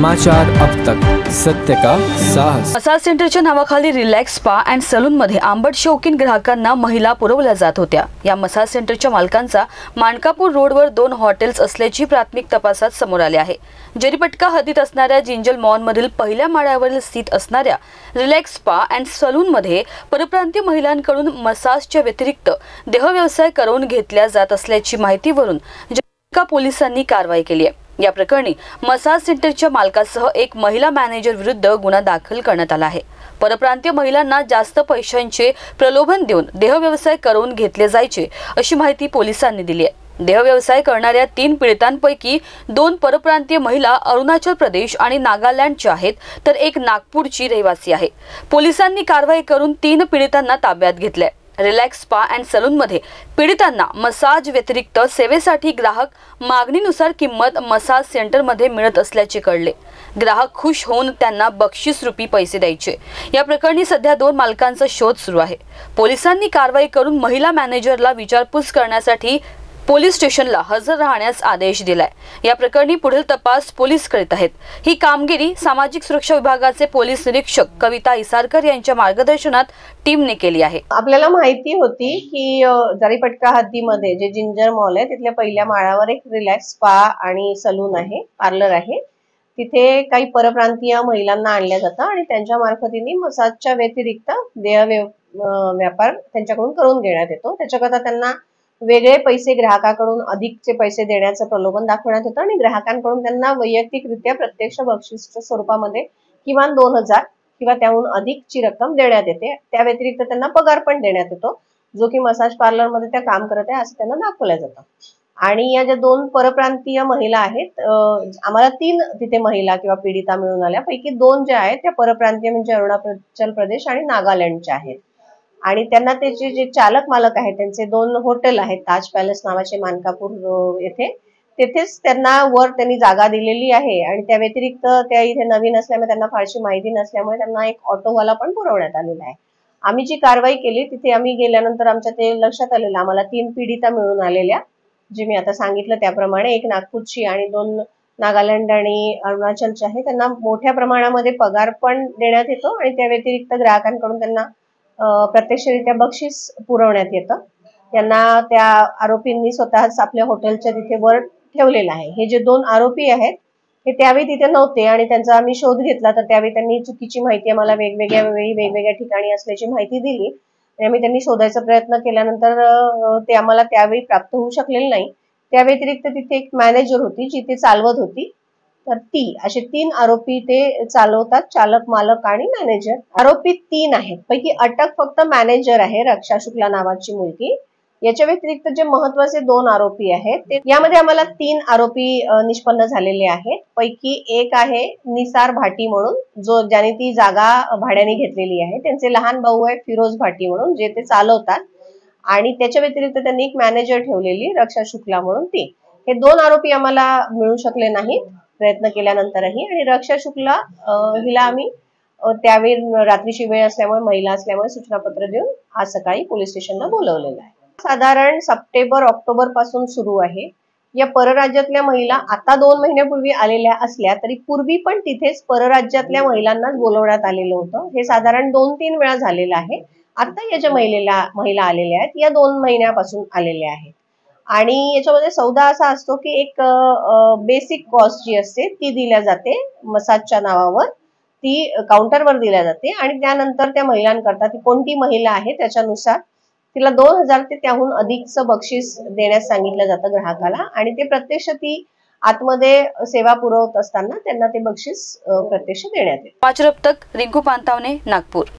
समाचार अब तक, सत्य का साहस। मसाज सेंटरच्या नावाखाली रिलॅक्स स्पा अँड सलून मध्ये आंबट शौकीन ग्राहकांना महिला पुरवल्या जात होत्या। या मसाज सेंटरच्या मालकांचा मानकापूर रोडवर 2 हॉटेल्स असल्याची प्राथमिक तपासात समोर आले आहे। जरीपटका हद्दीत असणाऱ्या जिंजल मॉल मधील पहिल्या माळ्यावरील स्थित असणाऱ्या रिलॅक्स स्पा अँड सलून मध्ये परप्रांतीय महिलांकडून मसाजच्या व्यतिरिक्त देहव्यवसाय करून घेतल्या जात असल्याची माहितीवरून जरीपटका पोलिसांनी कारवाई केली आहे। या प्रकरणी मसाज सेंटरच्या मालकासह एक महिला मॅनेजर विरुद्ध गुन्हा दाखल करण्यात आला आहे। परप्रांतीय महिलांना जास्त पैशांचे प्रलोभन देऊन देहव्यवसाय करून घेतले जायचे अशी माहिती पोलिसांनी दिली आहे। देहव्यवसाय करणाऱ्या 3 पीडितांपैकी 2 परप्रांतीय महिला अरुणाचल प्रदेश आणि नागालँडच्या आहेत, तर एक नागपूरची रहिवासी आहे। पोलिसांनी कारवाई करून 3 पीडितांना ताब्यात घेतले। रिलॅक्स स्पा अँड सलून मध्ये पीडितांना मसाज व्यतिरिक्त सेवेसाठी ग्राहक मागणीनुसार किंमत मसाज सेंटर मध्ये मिळत असल्याचे कळले। ग्राहक खुश होऊन त्यांना बक्षीस रूपी पैसे द्यायचे। या प्रकरणी सध्या 2 मालकांचा शोध सुरू आहे। पोलिसांनी कारवाई करून महिला मॅनेजरला विचारपूस करण्यासाठी पोलीस स्टेशनला हजर राहण्यास आदेश दिलाय। या प्रकरणी पुढील तपास पोलीस करीत आहेत। ही कामगिरी सामाजिक सुरक्षा विभागाचे पोलीस निरीक्षक कविता इसारकर यांच्या मार्गदर्शनात टीमने केली आहे। आपल्याला माहिती होती की जरीपटका हद्दीमध्ये जे जिंजर मॉल आहे तिथल्या पहिल्या माळ्यावर एक रिलॅक्स स्पा आणि सलून आहे, पार्लर आहे। तिथे काही परप्रांतीय महिलांना आणल्या जातं आणि त्यांच्या मार्फतीने मसाजच्या व्यतिरिक्त देह व्यापार त्यांच्याकडून करून घेण्यात येतो। त्याच्याकरता त्यांना वेगळे पैसे ग्राहकाकडून अधिकचे पैसे देण्याचं प्रलोभन दाखवण्यात येतं आणि ग्राहकांकडून त्यांना वैयक्तिकरित्या प्रत्यक्ष बक्षीसच्या स्वरूपामध्ये किमान 2000 किंवा त्याहून अधिकची रक्कम देण्यात येते। त्या व्यतिरिक्त त्यांना पगार पण देण्यात येतो, जो की मसाज पार्लर मध्ये त्या काम करत आहे असं त्यांना दाखवलं जातं। आणि या ज्या 2 परप्रांतीय महिला आहेत, आम्हाला 3 तिथे महिला किंवा पीडिता मिळून आल्या, पैकी 2 ज्या आहेत त्या परप्रांतीय म्हणजे अरुणाचल प्रदेश आणि नागालँडच्या आहेत। आणि त्यांना त्याचे जे चालक मालक आहेत त्यांचे 2 हॉटेल आहेत, ताज पॅलेस नावाचे मानकापूर येथे, तेथेच त्यांना वर त्यांनी जागा दिलेली आहे। आणि त्या व्यतिरिक्त त्या इथे नवीन असल्यामुळे त्यांना फारशी माहिती नसल्यामुळे त्यांना एक ऑटोवाला पण पुरवण्यात आलेला आहे। आम्ही जी कारवाई केली तिथे आम्ही गेल्यानंतर आमच्या ते लक्षात आलेलं, आम्हाला 3 पीडिता मिळून आलेल्या, जे मी आता सांगितलं त्याप्रमाणे, एक नागपूरची आणि 2 नागालँड आणि अरुणाचलच्या आहे। त्यांना मोठ्या प्रमाणामध्ये पगार पण देण्यात येतो आणि त्या व्यतिरिक्त ग्राहकांकडून त्यांना प्रत्यक्षरित्या बक्षीस पुरवण्यात येतं। त्यांना त्या आरोपींनी स्वतःच आपल्या हॉटेलच्या तिथे वर ठेवलेलं आहे। हे जे 2 आरोपी आहेत हे त्यावेळी तिथे नव्हते आणि त्यांचा आम्ही शोध घेतला, तर त्यावेळी त्यांनी चुकीची माहिती आम्हाला वेगवेगळ्या वेळी वेगवेगळ्या ठिकाणी असल्याची माहिती दिली आणि आम्ही त्यांनी शोधायचा प्रयत्न केल्यानंतर ते आम्हाला त्यावेळी प्राप्त होऊ शकलेले नाही। त्या व्यतिरिक्त तिथे एक मॅनेजर होती जी ते चालवत होती, तर ती असे 3 आरोपी ते चालवतात, चालक मालक आणि मॅनेजर। आरोपी 3 आहेत, पैकी अटक फक्त मॅनेजर आहे, रक्षा शुक्ला नावाची मुलगी। याच्या व्यतिरिक्त जे महत्वाचे 2 आरोपी आहेत ते यामध्ये आम्हाला 3 आरोपी निष्पन्न झालेले आहेत। पैकी एक आहे निसार भाटी म्हणून, जो ज्याने ती जागा भाड्याने घेतलेली आहे। त्यांचे लहान भाऊ आहे फिरोज भाटी म्हणून, जे ते चालवतात। आणि त्याच्या व्यतिरिक्त त्यांनी एक मॅनेजर ठेवलेली रक्षा शुक्ला म्हणून ती। हे 2 आरोपी आम्हाला मिळू शकले नाहीत प्रयत्न केल्यानंतरही। आणि रक्षा शुक्ला हिला आम्ही त्यावेळी रात्रीची वेळ असल्यामुळे, महिला असल्यामुळे सूचनापत्र देऊन आज सकाळी पोलीस स्टेशनला बोलवलेलं आहे। साधारण सप्टेंबर-ऑक्टोबर पासून सुरू आहे। या परराज्यातल्या महिला आता 2 महिन्यापूर्वी आलेल्या असल्या तरी पूर्वी पण तिथेच परराज्यातल्या महिलांनाच बोलवण्यात आलेलं होतं। हे साधारण 2-3 वेळा झालेलं आहे। आता या ज्या महिला आलेल्या आहेत या 2 महिन्यापासून आलेल्या आहेत। आणि याच्यामध्ये सौदा असा असतो की एक बेसिक कॉस्ट जी असते ती दिल्या जाते मसाजच्या नावावर, ती काउंटरवर दिल्या जाते आणि त्यानंतर त्या महिलांकरता, ती कोणती महिला आहे त्याच्यानुसार तिला 2000 ते त्याहून अधिकचं बक्षीस देण्यास सांगितलं जातं ग्राहकाला। आणि ते प्रत्यक्ष ती आतमध्ये सेवा पुरवत असताना त्यांना ते बक्षीस प्रत्यक्ष देण्यात येते। समाचार अब तक रिंकू पांतावने, नागपूर।